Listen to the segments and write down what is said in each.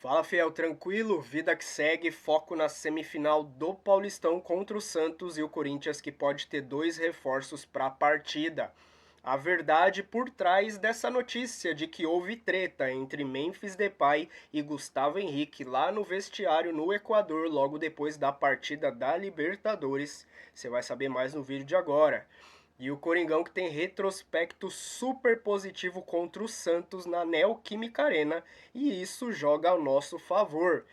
Fala, fiel, tranquilo? Vida que segue, foco na semifinal do Paulistão contra o Santos e o Corinthians, que pode ter dois reforços para a partida. A verdade por trás dessa notícia de que houve treta entre Memphis Depay e Gustavo Henrique lá no vestiário no Equador logo depois da partida da Libertadores. Você vai saber mais no vídeo de agora. E o Coringão que tem retrospecto super positivo contra o Santos na Neoquímica Arena, e isso joga ao nosso favor.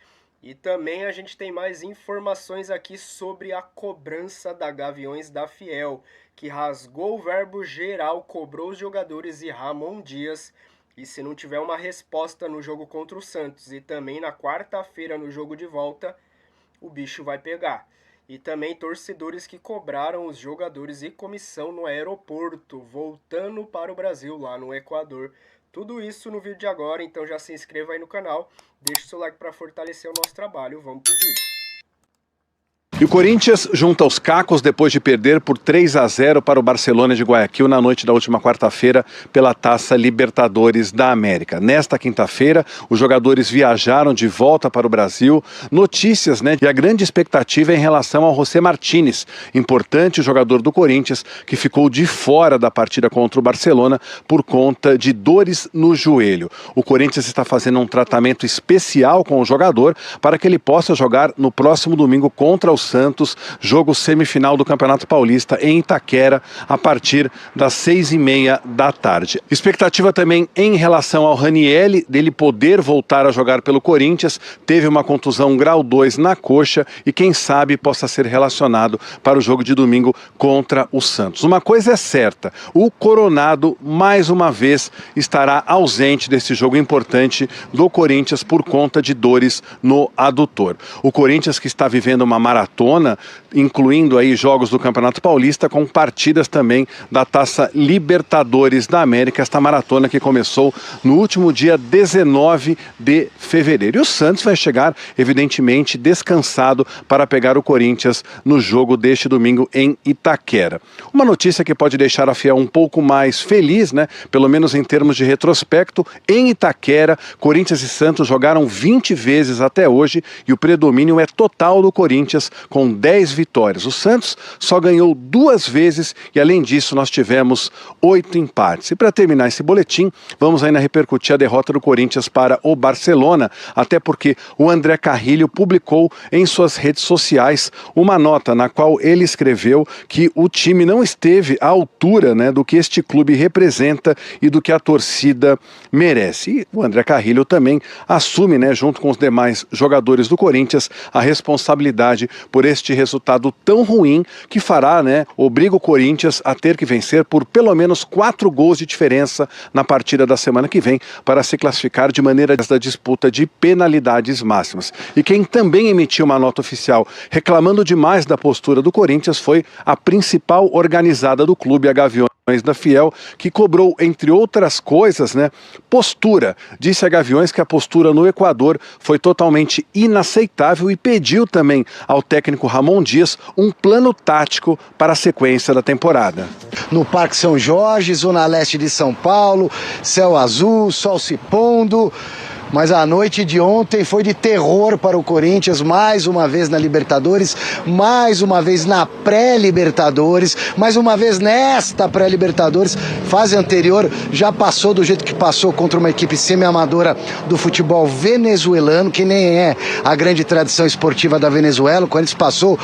E também a gente tem mais informações aqui sobre a cobrança da Gaviões da Fiel, que rasgou o verbo geral, cobrou os jogadores e Ramon Dias. E se não tiver uma resposta no jogo contra o Santos e também na quarta-feira no jogo de volta, o bicho vai pegar. E também torcedores que cobraram os jogadores e comissão no aeroporto, voltando para o Brasil, lá no Equador. Tudo isso no vídeo de agora, então já se inscreva aí no canal, deixa o seu like para fortalecer o nosso trabalho, vamos pro vídeo. E o Corinthians junta os cacos depois de perder por 3-0 para o Barcelona de Guayaquil na noite da última quarta-feira pela Taça Libertadores da América. Nesta quinta-feira, os jogadores viajaram de volta para o Brasil. Notícias, e a grande expectativa é em relação ao José Martínez, importante jogador do Corinthians, que ficou de fora da partida contra o Barcelona por conta de dores no joelho. O Corinthians está fazendo um tratamento especial com o jogador para que ele possa jogar no próximo domingo contra o Santos, jogo semifinal do Campeonato Paulista em Itaquera, a partir das 6h30 da tarde. Expectativa também em relação ao Ranieri, dele poder voltar a jogar pelo Corinthians, teve uma contusão grau 2 na coxa e quem sabe possa ser relacionado para o jogo de domingo contra o Santos. Uma coisa é certa, o Coronado mais uma vez estará ausente desse jogo importante do Corinthians por conta de dores no adutor. O Corinthians que está vivendo uma maratona, incluindo aí jogos do Campeonato Paulista com partidas também da Taça Libertadores da América, esta maratona que começou no último dia 19 de fevereiro. E o Santos vai chegar, evidentemente, descansado para pegar o Corinthians no jogo deste domingo em Itaquera. Uma notícia que pode deixar a Fiel um pouco mais feliz, pelo menos em termos de retrospecto, em Itaquera, Corinthians e Santos jogaram 20 vezes até hoje e o predomínio é total do Corinthians, com 10 vitórias. O Santos só ganhou 2 vezes e, além disso, nós tivemos 8 empates. E para terminar esse boletim, vamos ainda repercutir a derrota do Corinthians para o Barcelona, até porque o André Carrilho publicou em suas redes sociais uma nota na qual ele escreveu que o time não esteve à altura do que este clube representa e do que a torcida merece. E o André Carrilho também assume, junto com os demais jogadores do Corinthians, a responsabilidade por este resultado tão ruim que fará, obriga o Corinthians a ter que vencer por pelo menos 4 gols de diferença na partida da semana que vem para se classificar de maneira da disputa de penalidades máximas. E quem também emitiu uma nota oficial reclamando demais da postura do Corinthians foi a principal organizada do clube, a Gaviões da Fiel, que cobrou, entre outras coisas, postura. Disse a Gaviões que a postura no Equador foi totalmente inaceitável e pediu também ao técnico Ramon Dias um plano tático para a sequência da temporada. No Parque São Jorge, zona leste de São Paulo, céu azul, sol se pondo. Mas a noite de ontem foi de terror para o Corinthians, mais uma vez na Libertadores, mais uma vez na pré-Libertadores, mais uma vez nesta pré-Libertadores. Fase anterior já passou do jeito que passou contra uma equipe semi-amadora do futebol venezuelano, que nem é a grande tradição esportiva da Venezuela. O Corinthians passou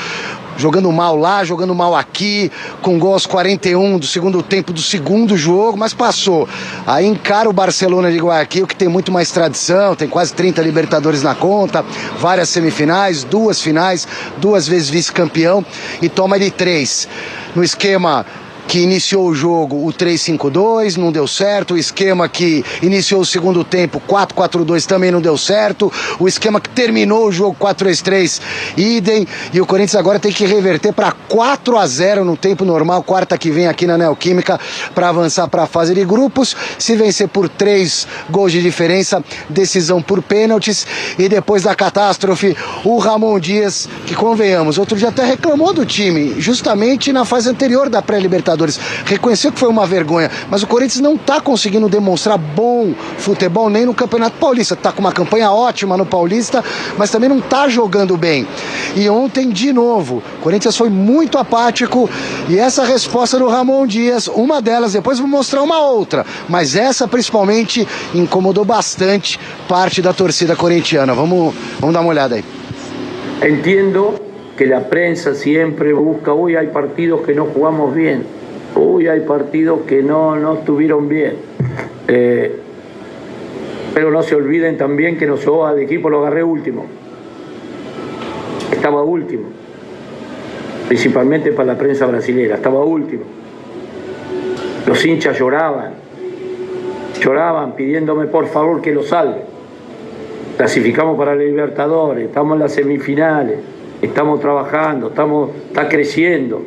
jogando mal lá, jogando mal aqui, com gol aos 41 do segundo tempo do segundo jogo, mas passou. Aí encara o Barcelona de Guayaquil, que tem muito mais tradição, tem quase 30 Libertadores na conta, várias semifinais, 2 finais, 2 vezes vice-campeão, e toma de 3. No esquema que iniciou o jogo, o 3-5-2, não deu certo. O esquema que iniciou o segundo tempo, 4-4-2, também não deu certo. O esquema que terminou o jogo, 4-3-3, idem. E o Corinthians agora tem que reverter para 4-0 no tempo normal, quarta que vem aqui na Neoquímica, para avançar para a fase de grupos. Se vencer por 3 gols de diferença, decisão por pênaltis. E depois da catástrofe, o Ramon Dias, que convenhamos, outro dia até reclamou do time, justamente na fase anterior da pré-Libertadores, Libertadores. Reconheceu que foi uma vergonha, mas o Corinthians não está conseguindo demonstrar bom futebol nem no Campeonato Paulista. Está com uma campanha ótima no Paulista, mas também não está jogando bem. E ontem, de novo, o Corinthians foi muito apático, e essa resposta do Ramon Dias, uma delas, depois vou mostrar uma outra, mas essa principalmente incomodou bastante parte da torcida corintiana. Vamos dar uma olhada aí. Entiendo que la prensa siempre busca, hoy hay partidos que no jugamos bien, hoy hay partidos que no estuvieron bien, pero no se olviden también que nosotros al equipo lo agarré último, estaba último, principalmente para la prensa brasilera, estaba último. Los hinchas lloraban pidiéndome por favor que lo salve. Clasificamos para la Libertadores, estamos en las semifinales, estamos trabajando, está creciendo,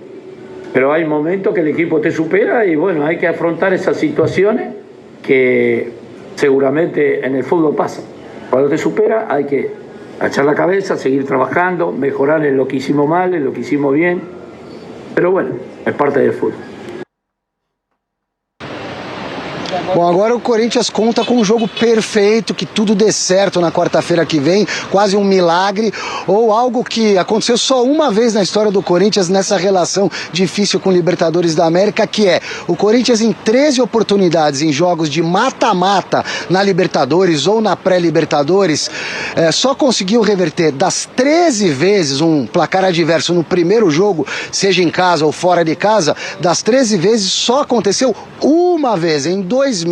pero hay momentos que el equipo te supera y bueno, hay que afrontar esas situaciones que seguramente en el fútbol pasa. Cuando te supera hay que echar la cabeza, seguir trabajando, mejorar en lo que hicimos mal, en lo que hicimos bien, pero bueno, es parte del fútbol. Bom, agora o Corinthians conta com um jogo perfeito, que tudo dê certo na quarta-feira que vem, quase um milagre, ou algo que aconteceu só uma vez na história do Corinthians nessa relação difícil com o Libertadores da América, que é o Corinthians em 13 oportunidades em jogos de mata-mata na Libertadores ou na pré-Libertadores, só conseguiu reverter das 13 vezes um placar adverso no primeiro jogo, seja em casa ou fora de casa, das 13 vezes só aconteceu uma vez, em 2000,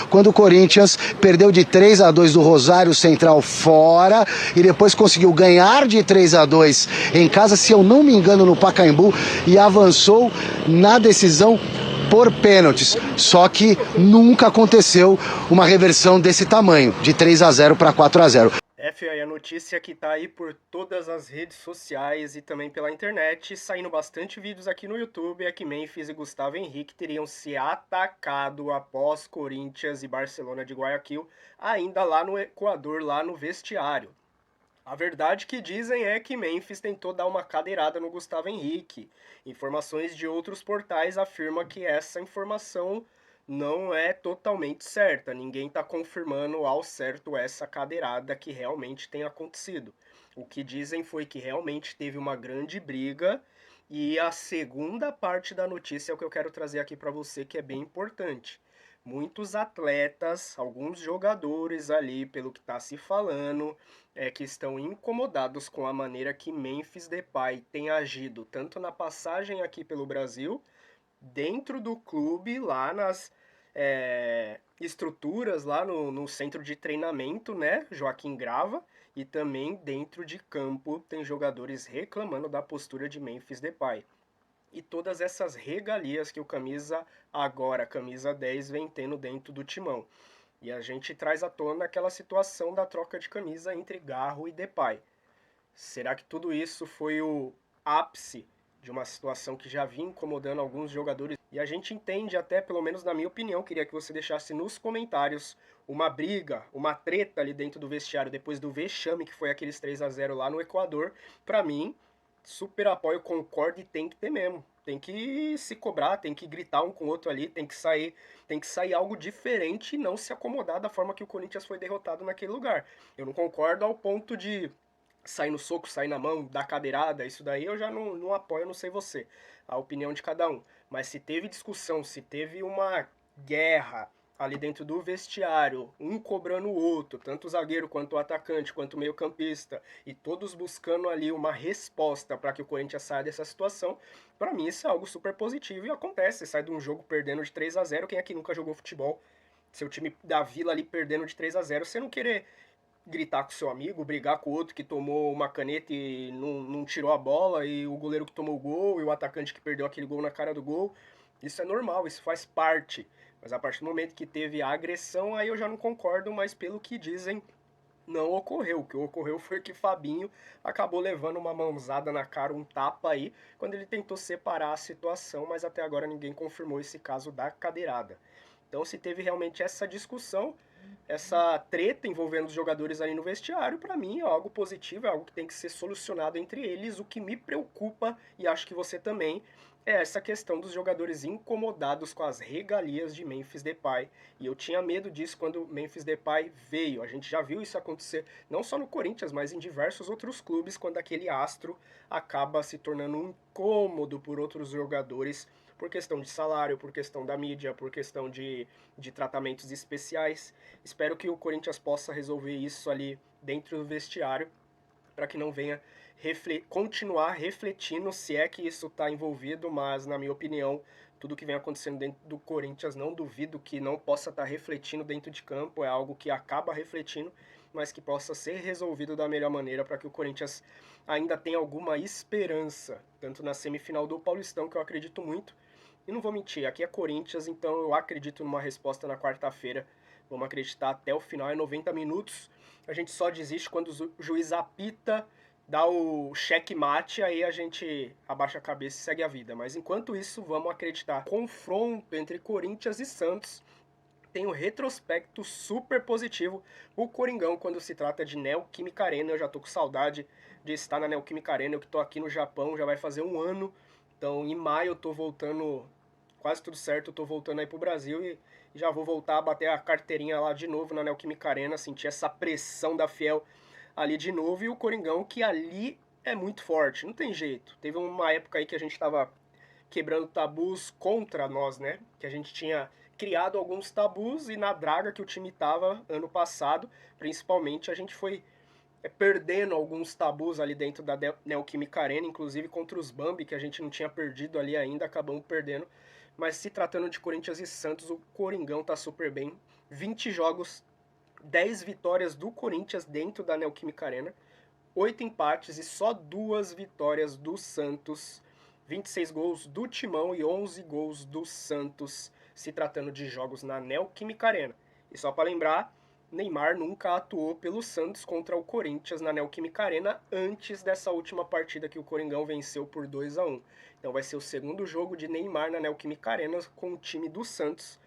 quando o Corinthians perdeu de 3-2 do Rosário Central fora e depois conseguiu ganhar de 3-2 em casa, se eu não me engano, no Pacaembu, e avançou na decisão por pênaltis. Só que nunca aconteceu uma reversão desse tamanho, de 3-0 para 4-0. Fê, a notícia que tá aí por todas as redes sociais e também pela internet, saindo bastante vídeos aqui no YouTube, é que Memphis e Gustavo Henrique teriam se atacado após Corinthians e Barcelona de Guayaquil, ainda lá no Equador, lá no vestiário. A verdade que dizem é que Memphis tentou dar uma cadeirada no Gustavo Henrique. Informações de outros portais afirmam que essa informação não é totalmente certa. Ninguém está confirmando ao certo essa cadeirada que realmente tem acontecido. O que dizem foi que realmente teve uma grande briga, e a segunda parte da notícia é o que eu quero trazer aqui para você, que é bem importante. Muitos atletas, alguns jogadores ali, pelo que está se falando, que estão incomodados com a maneira que Memphis Depay tem agido, tanto na passagem aqui pelo Brasil, dentro do clube, lá nas estruturas, lá no centro de treinamento, né, Joaquim Grava, e também dentro de campo tem jogadores reclamando da postura de Memphis Depay. E todas essas regalias que o camisa 10, vem tendo dentro do timão. E a gente traz à tona aquela situação da troca de camisa entre Garro e Depay. Será que tudo isso foi o ápice de uma situação que já vinha incomodando alguns jogadores? E a gente entende até, pelo menos na minha opinião, queria que você deixasse nos comentários uma briga, uma treta ali dentro do vestiário depois do vexame que foi aqueles 3-0 lá no Equador. Pra mim, super apoio, concordo, e tem que ter mesmo. Tem que se cobrar, tem que gritar um com o outro ali, tem que sair algo diferente e não se acomodar da forma que o Corinthians foi derrotado naquele lugar. Eu não concordo ao ponto de sair no soco, sair na mão, dar cadeirada, isso daí eu já não apoio, eu não sei você, a opinião de cada um. Mas se teve discussão, se teve uma guerra ali dentro do vestiário, um cobrando o outro, tanto o zagueiro quanto o atacante, quanto o meio-campista, e todos buscando ali uma resposta para que o Corinthians saia dessa situação, para mim isso é algo super positivo e acontece. Você sai de um jogo perdendo de 3-0, quem aqui nunca jogou futebol? Seu time da Vila ali perdendo de 3-0, você não querer gritar com seu amigo, brigar com o outro que tomou uma caneta e não tirou a bola, e o goleiro que tomou o gol, e o atacante que perdeu aquele gol na cara do gol. Isso é normal, isso faz parte. Mas a partir do momento que teve a agressão, aí eu já não concordo, mas pelo que dizem, não ocorreu. O que ocorreu foi que Fabinho acabou levando uma mãozada na cara, um tapa aí, quando ele tentou separar a situação, mas até agora ninguém confirmou esse caso da cadeirada. Então, se teve realmente essa discussão, essa treta envolvendo os jogadores ali no vestiário, para mim é algo positivo, é algo que tem que ser solucionado entre eles. O que me preocupa, e acho que você também, É essa questão dos jogadores incomodados com as regalias de Memphis Depay. E eu tinha medo disso quando Memphis Depay veio. A gente já viu isso acontecer não só no Corinthians, mas em diversos outros clubes, quando aquele astro acaba se tornando um incômodo por outros jogadores, por questão de salário, por questão da mídia, por questão de tratamentos especiais. Espero que o Corinthians possa resolver isso ali dentro do vestiário, para que não venha continuar refletindo, se é que isso está envolvido, mas na minha opinião, tudo que vem acontecendo dentro do Corinthians, não duvido que não possa estar refletindo dentro de campo, é algo que acaba refletindo, mas que possa ser resolvido da melhor maneira para que o Corinthians ainda tenha alguma esperança, tanto na semifinal do Paulistão, que eu acredito muito, e não vou mentir, aqui é Corinthians, então eu acredito numa resposta na quarta-feira, vamos acreditar até o final, é 90 minutos, a gente só desiste quando o juiz apita, dá o checkmate, aí a gente abaixa a cabeça e segue a vida. Mas enquanto isso, vamos acreditar. Confronto entre Corinthians e Santos tem um retrospecto super positivo. O Coringão, quando se trata de Neoquímica Arena, eu já tô com saudade de estar na Neoquímica Arena, eu que tô aqui no Japão, já vai fazer um ano. Então, em maio eu tô voltando, quase tudo certo, eu tô voltando aí pro Brasil e já vou voltar a bater a carteirinha lá de novo na Neoquímica Arena, sentir essa pressão da Fiel ali de novo, e o Coringão, que ali é muito forte, não tem jeito. Teve uma época aí que a gente tava quebrando tabus contra nós, né? Que a gente tinha criado alguns tabus e na draga que o time tava ano passado, principalmente, a gente foi perdendo alguns tabus ali dentro da Neoquímica Arena, inclusive contra os Bambi, que a gente não tinha perdido ali ainda, acabamos perdendo. Mas se tratando de Corinthians e Santos, o Coringão tá super bem. 20 jogos, 10 vitórias do Corinthians dentro da Neoquímica Arena, 8 empates e só 2 vitórias do Santos, 26 gols do Timão e 11 gols do Santos, se tratando de jogos na Neoquímica Arena. E só para lembrar, Neymar nunca atuou pelo Santos contra o Corinthians na Neoquímica Arena antes dessa última partida que o Coringão venceu por 2-1. Então vai ser o segundo jogo de Neymar na Neoquímica Arena com o time do Santos.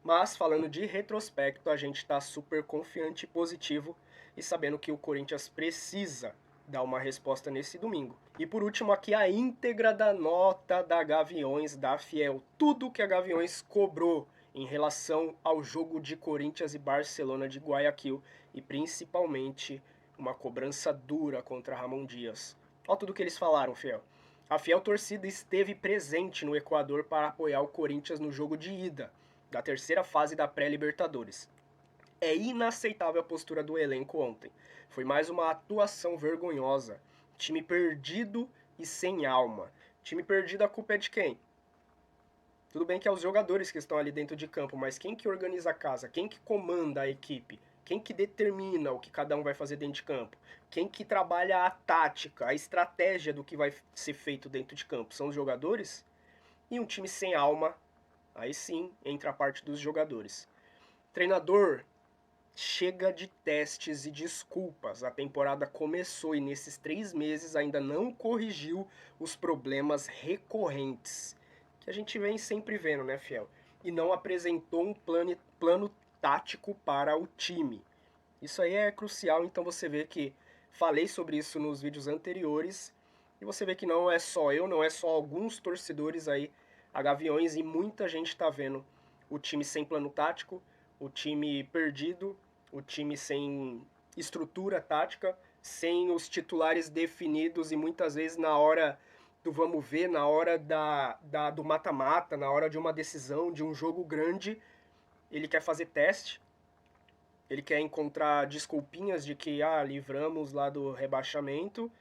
Mas, falando de retrospecto, a gente está super confiante e positivo e sabendo que o Corinthians precisa dar uma resposta nesse domingo. E por último, aqui a íntegra da nota da Gaviões da Fiel. Tudo que a Gaviões cobrou em relação ao jogo de Corinthians e Barcelona de Guayaquil e principalmente uma cobrança dura contra Ramon Dias. Olha tudo que eles falaram, Fiel. A Fiel torcida esteve presente no Equador para apoiar o Corinthians no jogo de ida da terceira fase da pré-Libertadores. É inaceitável a postura do elenco ontem. Foi mais uma atuação vergonhosa. Time perdido e sem alma. Time perdido, a culpa é de quem? Tudo bem que é os jogadores que estão ali dentro de campo, mas quem que organiza a casa? Quem que comanda a equipe? Quem que determina o que cada um vai fazer dentro de campo? Quem que trabalha a tática, a estratégia do que vai ser feito dentro de campo? São os jogadores? E um time sem alma, aí sim entra a parte dos jogadores. Treinador, chega de testes e desculpas. A temporada começou e nesses 3 meses ainda não corrigiu os problemas recorrentes que a gente vem sempre vendo, né, Fiel? E não apresentou um plano tático para o time. Isso aí é crucial, então você vê que falei sobre isso nos vídeos anteriores e você vê que não é só eu, não é só alguns torcedores aí a Gaviões e muita gente está vendo o time sem plano tático, o time perdido, o time sem estrutura tática, sem os titulares definidos e muitas vezes na hora do vamos ver, na hora do mata-mata, na hora de uma decisão, de um jogo grande, ele quer fazer teste, ele quer encontrar desculpinhas de que, livramos lá do rebaixamento,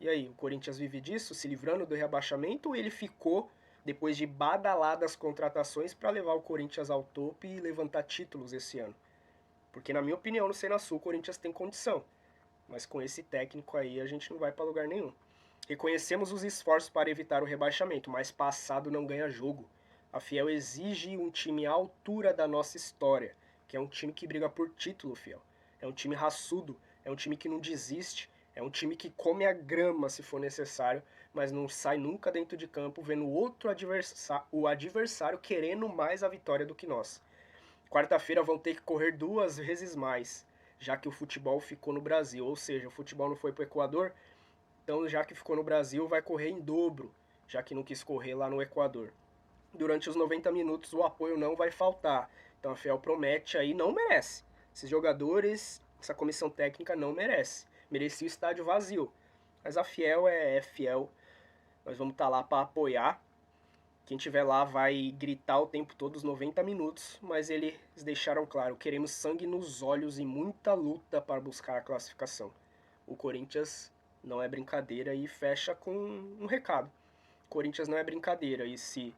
e aí, o Corinthians vive disso, se livrando do rebaixamento, ou ele ficou depois de badaladas contratações para levar o Corinthians ao topo e levantar títulos esse ano? Porque na minha opinião, no Senasul, o Corinthians tem condição, mas com esse técnico aí a gente não vai para lugar nenhum. Reconhecemos os esforços para evitar o rebaixamento, mas passado não ganha jogo. A Fiel exige um time à altura da nossa história, que é um time que briga por título, Fiel. É um time raçudo, é um time que não desiste, é um time que come a grama se for necessário, mas não sai nunca dentro de campo vendo o adversário querendo mais a vitória do que nós. Quarta-feira vão ter que correr 2 vezes mais, já que o futebol ficou no Brasil, ou seja, o futebol não foi para o Equador, então já que ficou no Brasil vai correr em dobro. já que não quis correr lá no Equador. Durante os 90 minutos o apoio não vai faltar. Então a Fiel promete aí, não merece. Esses jogadores, essa comissão técnica não merece. Merecia o estádio vazio. Mas a Fiel é fiel. Nós vamos estar lá para apoiar. Quem estiver lá vai gritar o tempo todo, os 90 minutos. Mas eles deixaram claro, queremos sangue nos olhos e muita luta para buscar a classificação. O Corinthians não é brincadeira e fecha com um recado. O Corinthians não é brincadeira e se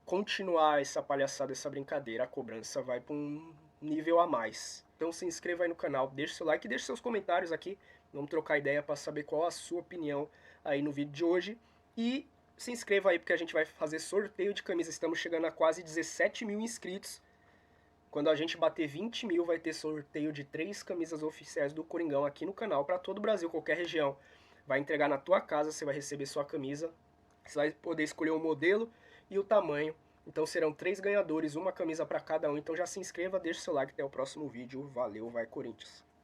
continuar essa palhaçada, essa brincadeira, a cobrança vai para um nível a mais. Então se inscreva aí no canal, deixe seu like e deixe seus comentários aqui. Vamos trocar ideia para saber qual a sua opinião aí no vídeo de hoje. E se inscreva aí porque a gente vai fazer sorteio de camisa. Estamos chegando a quase 17 mil inscritos. Quando a gente bater 20 mil vai ter sorteio de 3 camisas oficiais do Coringão aqui no canal para todo o Brasil, qualquer região. Vai entregar na tua casa, você vai receber sua camisa. Você vai poder escolher o modelo e o tamanho. Então serão 3 ganhadores, uma camisa para cada um. Então já se inscreva, deixe seu like, até o próximo vídeo. Valeu, vai Corinthians!